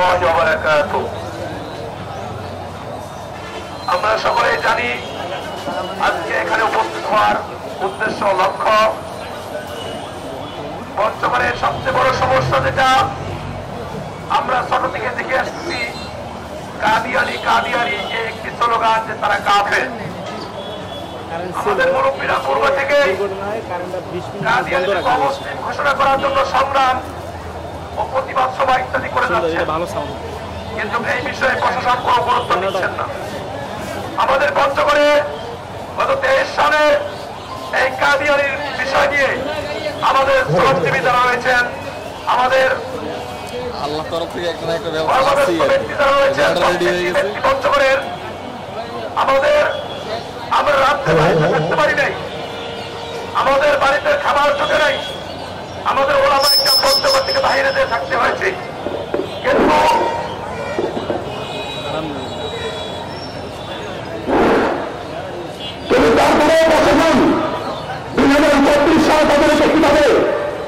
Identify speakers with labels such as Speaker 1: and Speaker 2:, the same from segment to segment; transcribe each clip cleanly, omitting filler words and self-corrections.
Speaker 1: রাহমাতুল্লাহি ওয়া বারাকাতুহু। আমরা সকলেই জানি আজকে এখানে উপস্থিত হওয়ার উদ্দেশ্য লক্ষ্য, পঞ্চগড়ের সবচেয়ে বড় সমস্যা যেটা আমরা ছোট থেকে দেখে আসছি, কাদিয়ানি কাদিয়ানি এই একটি স্লোগান যে তারা কাফের। আমাদের মুরব্বীরা পূর্ব থেকে কাদিয়ানিকে অমুসলিম ঘোষণা করার জন্য সংগ্রাম ও প্রতিবাদ সভা ইত্যাদি করে যাচ্ছে, কিন্তু এই বিষয়ে প্রশাসন কোনো গুরুত্ব দিচ্ছেন না। আমাদের পঞ্চগড়ে গত 23 সালে এই কাদিয়ানির বিষয় নিয়ে আমাদের শ্রমজীবী যারা রয়েছেন, আমাদের
Speaker 2: আল্লাহ তরফ থেকে একটা না একটা ব্যবস্থা
Speaker 1: পঞ্চগড়ের আমাদের আমরা রাত্রে বাড়িতে থাকতে পারি নাই, আমাদের বাড়িতে খাবার জোটে নাই, আমাদের ওলামা একটা পঞ্চগড় থেকে বাইরে দিয়ে থাকতে হয়েছে। কিন্তু তারপরে প্রশাসন 2034 সাল তাদেরকে কিভাবে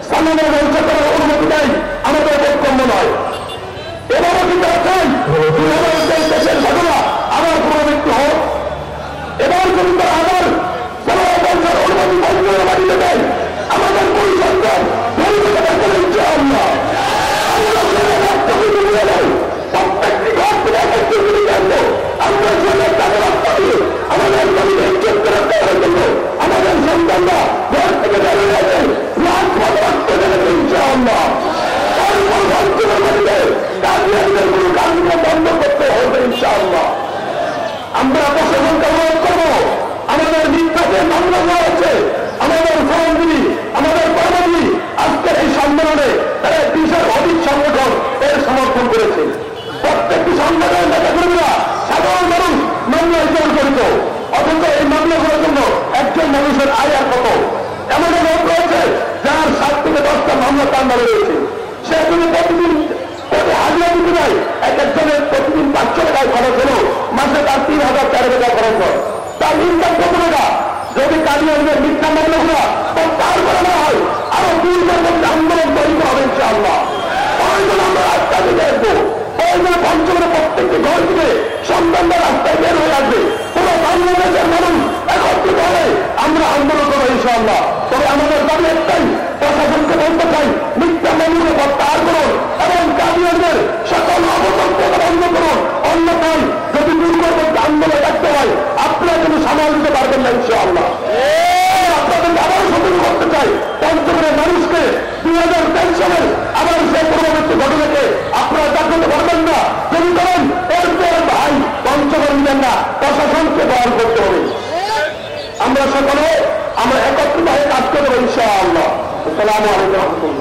Speaker 1: সামনের ব্যবস্থা করার অনুমতি দেয় আমাদের বক্তব্য নয়। এবারও কিন্তু চাই দেশের ঘটনা আবার পুনরাবৃত্তি হোক। এবার যদি তারা আবার সমাবেশের অনুমতি বন্ধ বাড়িতে দেয়, আমাদের পরিসংখ্যান প্রত্যেকটি ঘর থেকে একটি জানবো আমরা আমাদের জমিতে ইজ্জত করে দেওয়ার জন্য আমাদের সন্তানরা ঘর থেকে বেরিয়ে গেছে রাজপথ রাখতে গেলে ইনশাআল্লাহ কোনো কাজগুলো বন্ধ করতে হবে ইনশাআল্লাহ। আমরা প্রশাসনকে অনুরোধ করবো, আমাদের মিথ্যাকে মামলা দেওয়া হচ্ছে, আমাদের সহযোগী আমাদের কর্মী আজকের এই সম্মেলনে তারা 20-এর অধিক সংগঠন এর সমর্থন করেছে। প্রত্যেকটি সংগঠনের নেতাকর্মীরা সাধারণ মানুষ মামলা হিসেবে জড়িত, অথচ এই মামলাগুলোর জন্য একজন মানুষের আয় আর কত? এমন লোক রয়েছে যার 7 থেকে 10টা মামলা তার নামে রয়েছে, সে যদি প্রতিদিন হাজিরা দিতে যায়, এক একজনের প্রতিদিন 500 টাকায় খরচ হলো, মাসে তার 3000-4000 টাকা খরচ হয়, তার ইনকাম কত টাকা? যদি কাদিয়ানিদের মিথ্যা মামলাগুলো তারপরে না হয় আরো 2 দিনের মধ্যে আন্দোলন তৈরি হবে ইনশাআল্লাহ। প্রয়োজন আমরা রাস্তা দিতে আসবো, প্রয়োজনে পঞ্চগড়ে প্রত্যেকটি ঘর থেকে সন্তানরা রাস্তায় বের হয়ে আসবে, পুরো বাংলাদেশের মানুষ একত্রিত হলে আমরা আন্দোলন করবো ইনশাআল্লাহ। তবে আমাদের দাবি একটাই, প্রশাসনকে বলতে চাই মিথ্যা মামলা প্রত্যাহার করুন এবং কাদিয়ানিদের সকল অবসম্পদ বন্ধ করুন, অন্যথায় যদি দুর্গত আন্দোলন রাখতে হয় আপনারা কিন্তু সামাল দিতে পারবেন না ইনশাআল্লাহ। আপনাদেরকে আবারও সতর্ক করতে চাই, পঞ্চগড়ের মানুষকে 2023 সালের আবার সেই পূর্ববর্তী ঘটনাকে আপনারা জাগ্রত করবেন না, যদি করেন এরপর ভাই পঞ্চগড় দিবেন না, প্রশাসনকে বহন করতে হবে। আমরা সকলে আমরা একত্রিত হয়ে কাজ করবো ইনশাআল্লাহ। আসসালামু আলাইকুম।